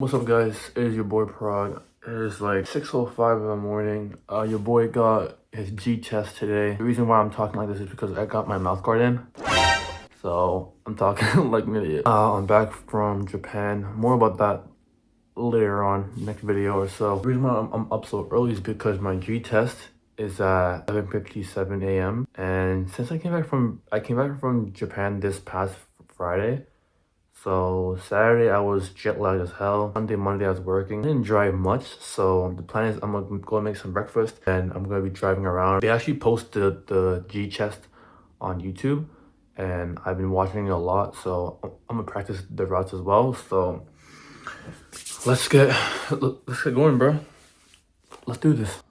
What's up, guys? It is your boy Progg. It is like 6:05 in the morning. Your boy got his G test today. The reason why I'm talking like this is because I got my mouth guard in. So I'm talking like an idiot. I'm back from Japan. More about that later on, next video or so. The reason why I'm up so early is because my G test is at 7:57 a.m. And since I came back from Japan this past Friday. So Saturday I was jet lagged as hell. Sunday, Monday I was working. I didn't drive much, so the plan is I'm gonna go make some breakfast and I'm gonna be driving around. They actually posted the G test on YouTube and I've been watching it a lot, so I'm gonna practice the routes as well. So let's get going, bro. Let's do this.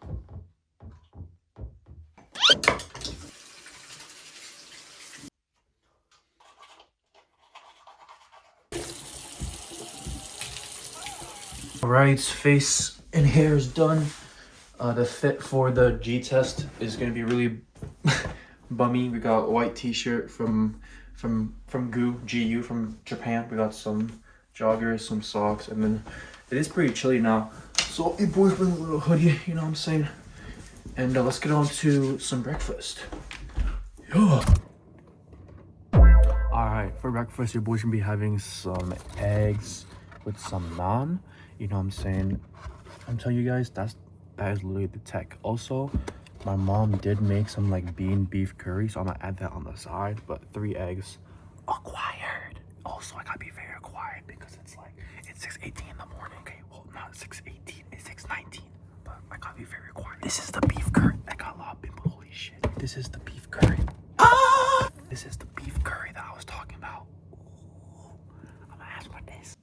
Alright, face and hair is done. The fit for the G test is gonna be really bummy. We got a white t-shirt from GU from Japan. We got some joggers, some socks, and then it is pretty chilly now. So your boy's wearing a little hoodie, you know what I'm saying? And let's get on to some breakfast. Yeah. Alright, for breakfast your boy's gonna be having some eggs with some naan. You know what I'm saying? I'm telling you guys, that is literally the tech. Also, my mom did make some like beef curry, so I'm gonna add that on the side. But 3 eggs acquired. Also, I gotta be very quiet because it's 6:18 in the morning. Okay, well, not 6:18, it's 6:19. But I gotta be very quiet. This is the beef curry. I got a lot of pimple. Holy shit! This is the beef curry. This is the beef curry that I was talking about. Ooh, I'm gonna ask for this.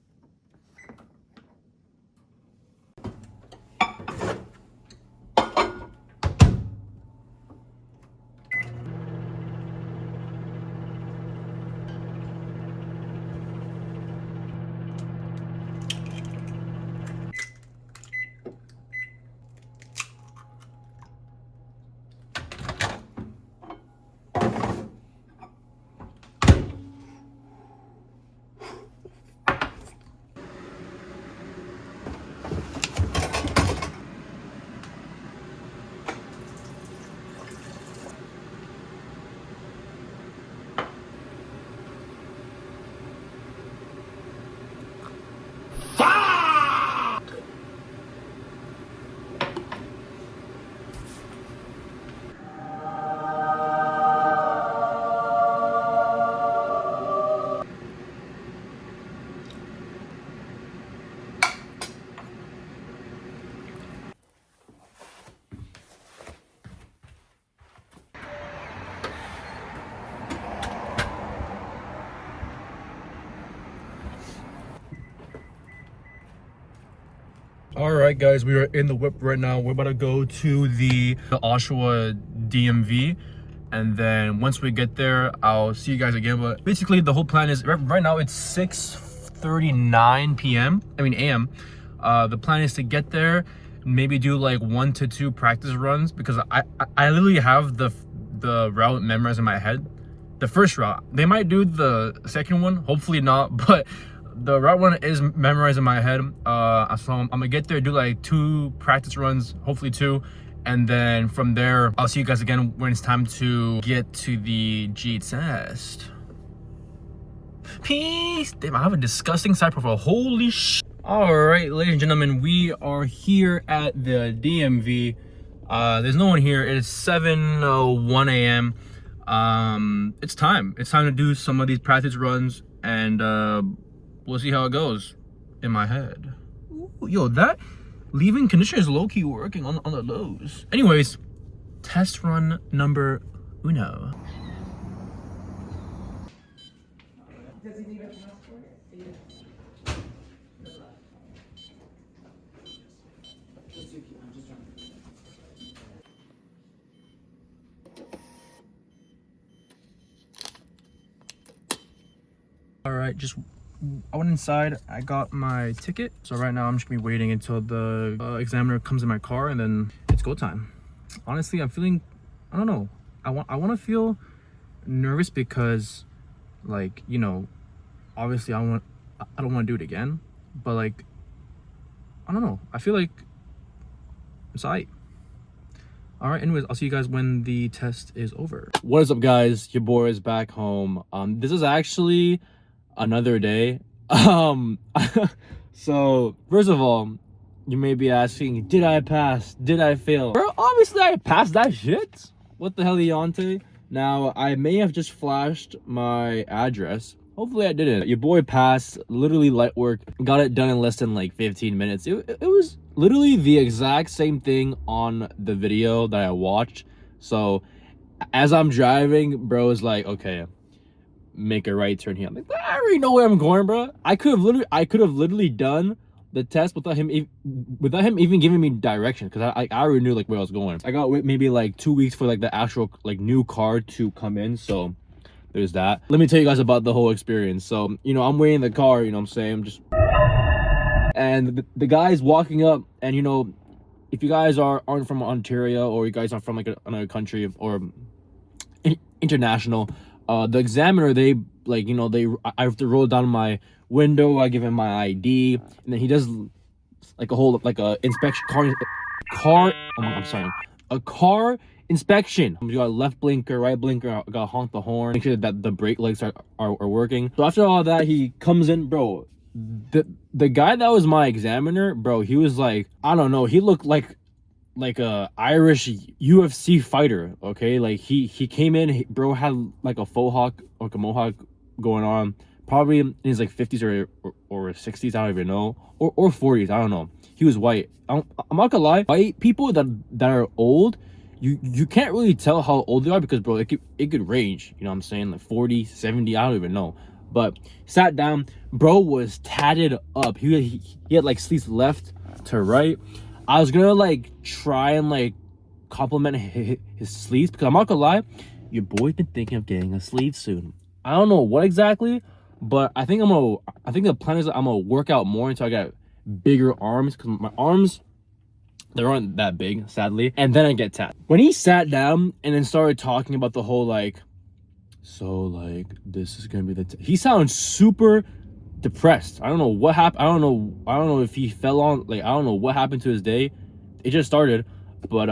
All right, guys, we are in the whip right now. We're about to go to the Oshawa DMV, and then once we get there, I'll see you guys again. But basically, the whole plan is right now it's 6:39 p.m. a.m. The plan is to get there, maybe do like 1 to 2 practice runs because I literally have the route memorized in my head. The first route, they might do the second one, hopefully not, but the route one is memorized in my head. So I'm gonna get there, do like 2 practice runs, hopefully 2, and then from there I'll see you guys again when it's time to get to the G test. Peace. Damn, I have a disgusting side profile. Holy sh. All right, ladies and gentlemen, we are here at the DMV. There's no one here. It is 7:01 a.m. It's time to do some of these practice runs, and we'll see how it goes in my head. Ooh, yo, that leave-in conditioner is low-key working on the lows. Anyways, test run number 1. All right, I went inside, I got my ticket. So right now I'm just gonna be waiting until the examiner comes in my car and then it's go time. Honestly, I'm feeling, I don't know. I want to feel nervous because, like, you know, obviously I don't want to do it again, but like I don't know. I feel like it's aight. All right, anyways, I'll see you guys when the test is over. What is up, guys? Your boy is back home. This is actually another day. So first of all, you may be asking, did I pass? Did I fail? Bro, obviously I passed that shit. What the hell, Leonte? Now, I may have just flashed my address. Hopefully I didn't. Your boy passed, literally light work, got it done in less than like 15 minutes. It was literally the exact same thing on the video that I watched. So as I'm driving, bro is like, okay, make a right turn here. I'm like, I already know where I'm going, bro. I could have literally done the test without him even giving me direction, because I already knew like where I was going. I got maybe like 2 weeks for like the actual like new car to come in, so there's that. Let me tell you guys about the whole experience. So, you know, I'm waiting in the car, you know what I'm saying, and the guy's walking up, and you know, if you guys aren't from Ontario, or you guys are from like another country or international, the examiner, they like, you know, I have to roll down my window, I give him my ID, and then he does like a whole like a inspection a car inspection. You got left blinker, right blinker, I gotta honk the horn, make sure that the brake lights are working. So after all that, he comes in, bro. The guy that was my examiner, bro, he was like, I don't know, he looked like a Irish UFC fighter, okay? Like he came in, bro had like a faux hawk, like a mohawk going on, probably in his like 50s or 60s, I don't even know, or 40s, I don't know. He was white. I'm not gonna lie, white people that are old, you can't really tell how old they are, because bro, it could range, you know what I'm saying, like 40, 70, I don't even know. But sat down, bro was tatted up. He had like sleeves left to right. I was gonna like try and like compliment his sleeves, because I'm not gonna lie, your boy's been thinking of getting a sleeve soon. I don't know what exactly, but I think the plan is that I'm gonna work out more until I get bigger arms, because my arms, they aren't that big, sadly, and then I get tapped. When he sat down and then started talking about the whole like, so like this is gonna be he sounds super depressed. I don't know what happened. I don't know if he fell on, like, I don't know what happened to his day. It just started, but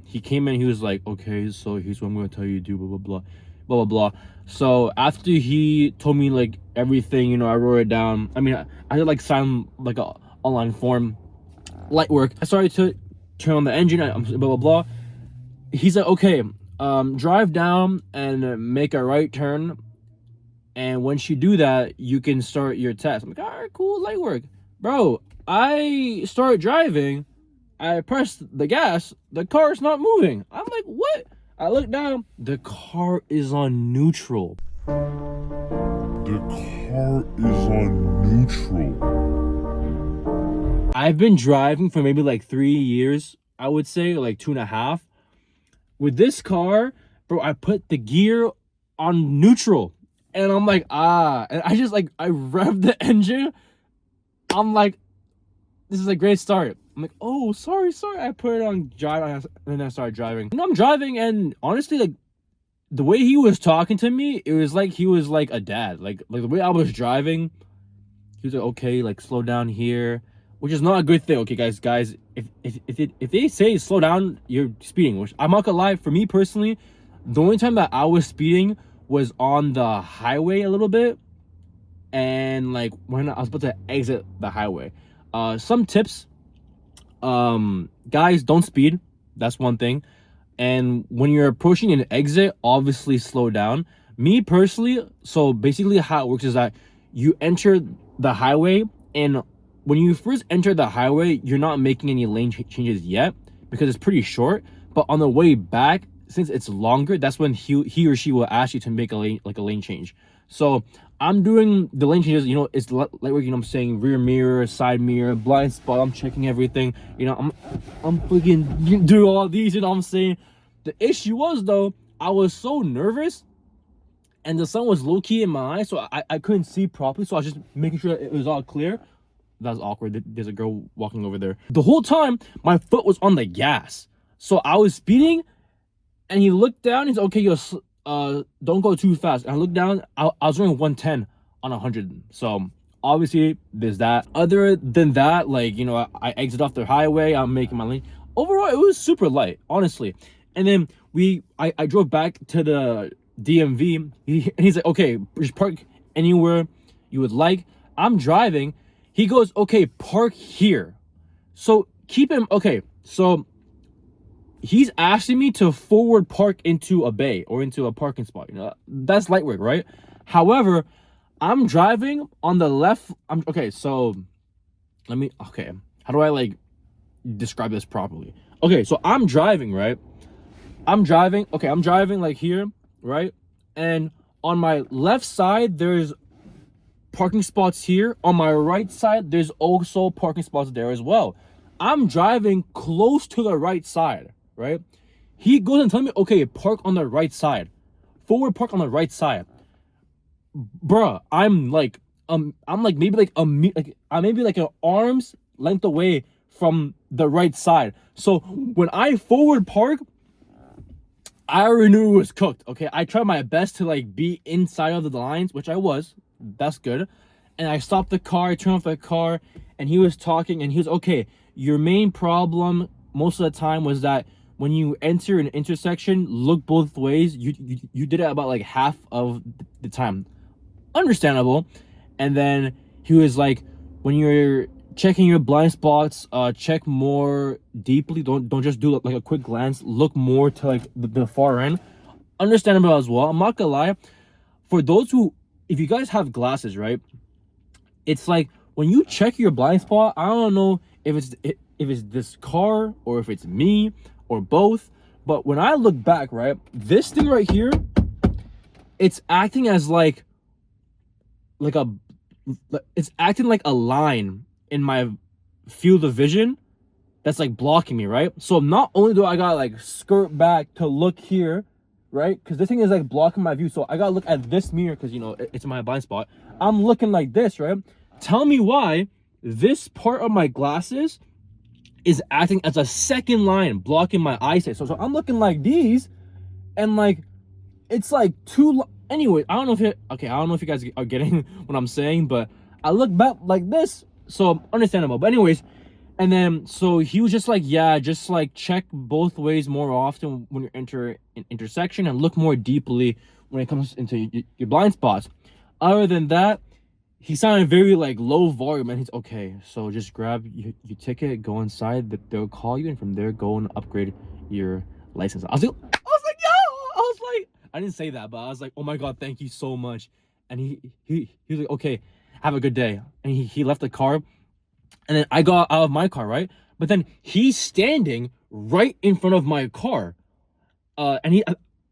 he came in, he was like, okay, so here's what I'm gonna tell you to do, blah blah blah blah blah blah. So after he told me like everything, you know, I wrote it down. I mean, I had like sign like a online form, light work. I started to turn on the engine, blah blah blah. He's like, okay, drive down and make a right turn, and once you do that, you can start your test. I'm like, all right, cool, light work. Bro, I start driving, I press the gas, the car's not moving. I'm like, what? I look down, the car is on neutral. I've been driving for maybe like 3 years, I would say, like 2.5. With this car, bro, I put the gear on neutral, and I'm like, and I just like, I revved the engine. I'm like, this is a great start. I'm like, oh, sorry, I put it on drive, and then I started driving. And I'm driving, and honestly, like, the way he was talking to me, it was like he was like a dad. Like the way I was driving, he was like, okay, like slow down here, which is not a good thing. Okay, guys, if they say slow down, you're speeding. Which I'm not gonna lie, for me personally, the only time that I was speeding was on the highway a little bit, and like when I was about to exit the highway. Some tips, guys, don't speed. That's one thing. And when you're approaching an exit, obviously slow down. Me personally, so basically how it works is that you enter the highway, and when you first enter the highway, you're not making any lane changes yet because it's pretty short. But on the way back, since it's longer, that's when he or she will ask you to make a lane change. So I'm doing the lane changes, you know, it's like, you know what I'm saying, rear mirror, side mirror, blind spot, I'm checking everything, you know, I'm freaking doing all these, you know what I'm saying. The issue was, though, I was so nervous, and the sun was low-key in my eyes, so I couldn't see properly, so I was just making sure it was all clear. That was awkward. There's a girl walking over there. The whole time, my foot was on the gas. So I was speeding, and he looked down, he's like, okay, don't go too fast. And I looked down, I was running 110 on 100. So obviously there's that. Other than that, like, you know, I exit off the highway, I'm making my lane. Overall, it was super light, honestly. And then I drove back to the DMV, and he's like, okay, just park anywhere you would like. I'm driving. He goes, okay, park here. So keep him, okay, so he's asking me to forward park into a bay or into a parking spot. You know, that's light work, right? However, I'm driving on the left. Okay, so how do I like describe this properly? Okay, so I'm driving, right? I'm driving like here, right? And on my left side, there's parking spots here. On my right side, there's also parking spots there as well. I'm driving close to the right side, right? He goes and tells me, okay, park on the right side. Forward park on the right side. Bruh, I'm like maybe like an arm's length away from the right side. So when I forward park, I already knew it was cooked. Okay, I tried my best to like be inside of the lines, which I was. That's good. And I stopped the car, I turned off the car, and he was talking, and he was, okay, your main problem most of the time was that when you enter an intersection, look both ways. You did it about like half of the time. Understandable. And then he was like, when you're checking your blind spots, check more deeply. Don't just do like a quick glance. Look more to like the far end. Understandable as well. I'm not gonna lie. For those who, if you guys have glasses, right? It's like when you check your blind spot, I don't know if it's this car or if it's me or both. But when I look back, right, this thing right here, it's acting as it's acting like a line in my field of vision that's like blocking me, right? So not only do I gotta like skirt back to look here, right? Because this thing is like blocking my view. So I gotta look at this mirror because, you know, it's my blind spot. I'm looking like this, right? Tell me why this part of my glasses is acting as a second line blocking my eyesight. So I'm looking like these, and like it's like anyway, I don't know if you guys are getting what I'm saying, but I look back like this, so understandable. But anyways, and then so he was just like, yeah, just like check both ways more often when you enter an intersection and look more deeply when it comes into your blind spots. Other than that, he sounded very like low volume, and he's okay, so just grab your ticket, go inside, they'll call you, and from there go and upgrade your license. I was like, I didn't say that, but I was like, oh my god, thank you so much. And he was like, okay, have a good day. And he left the car, and then I got out of my car, right? But then he's standing right in front of my car, and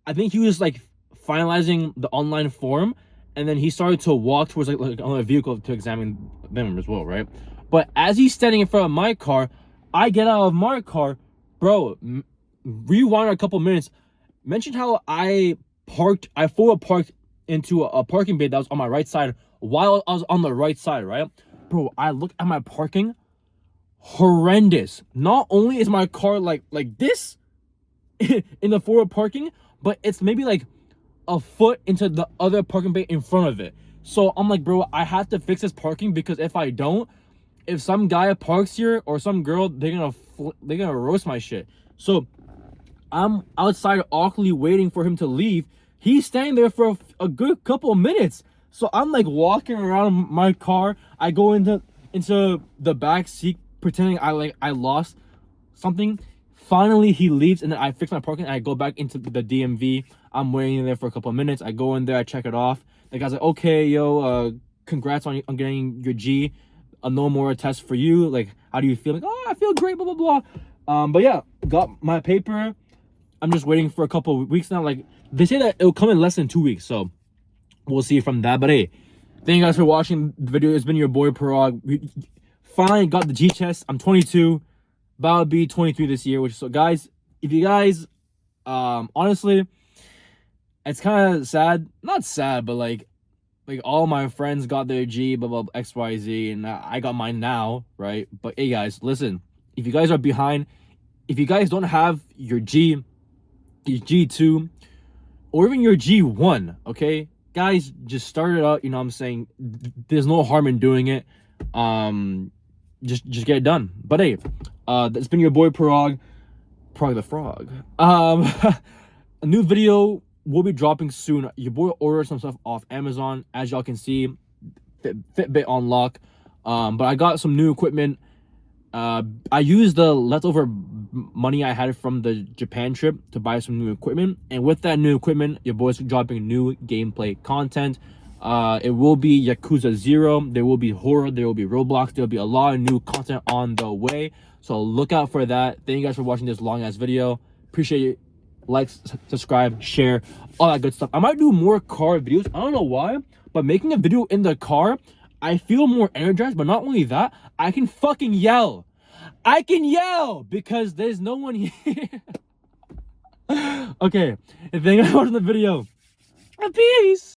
I think he was like finalizing the online form, and then he started to walk towards like another vehicle to examine them as well, right? But as he's standing in front of my car, I get out of my car, bro. Rewind a couple minutes. Mention how I forward parked into a parking bay that was on my right side while I was on the right side, right? Bro, I look at my parking, horrendous. Not only is my car like this in the forward parking, but it's maybe like a foot into the other parking bay in front of it. So I'm like, bro, I have to fix this parking, because if I don't, if some guy parks here or some girl, they're gonna roast my shit. So I'm outside awkwardly waiting for him to leave. He's standing there for a good couple of minutes. So I'm like walking around my car. I go into the back seat pretending I lost something. Finally he leaves, and then I fix my parking and I go back into the DMV. I'm waiting there for a couple of minutes. I go in there, I check it off. The guy's like, okay, yo, congrats on getting your G. No more test for you. Like, how do you feel? Like, oh, I feel great, blah, blah, blah. But yeah, got my paper. I'm just waiting for a couple of weeks now. Like, they say that it'll come in less than 2 weeks, so we'll see from that. But hey, thank you guys for watching the video. It's been your boy Progg. We finally got the G test. I'm 22, about to be 23 this year. So guys, if you guys, honestly, it's kind of sad. Not sad, but like all my friends got their G, blah, blah, blah, XYZ, and I got mine now, right? But hey guys, listen, if you guys are behind, if you guys don't have your G, your G2, or even your G1, okay? guys, just start it out. You know what I'm saying? There's no harm in doing it. Just get it done. But hey, that's been your boy ParagTheFrog. A new video will be dropping soon. Your boy ordered some stuff off Amazon, as y'all can see. Fitbit on lock. But I got some new equipment. I used the leftover money I had from the Japan trip to buy some new equipment, and with that new equipment, your boys dropping new gameplay content. It will be Yakuza 0, there will be horror, there will be Roblox, there will be a lot of new content on the way, so look out for that. Thank you guys for watching this long ass video. Appreciate it. Like, subscribe, share, all that good stuff. I might do more car videos. I don't know why, but making a video in the car, I feel more energized. But not only that, I can fucking yell. I can yell because there's no one here. Okay, thank you for watching the video. Peace.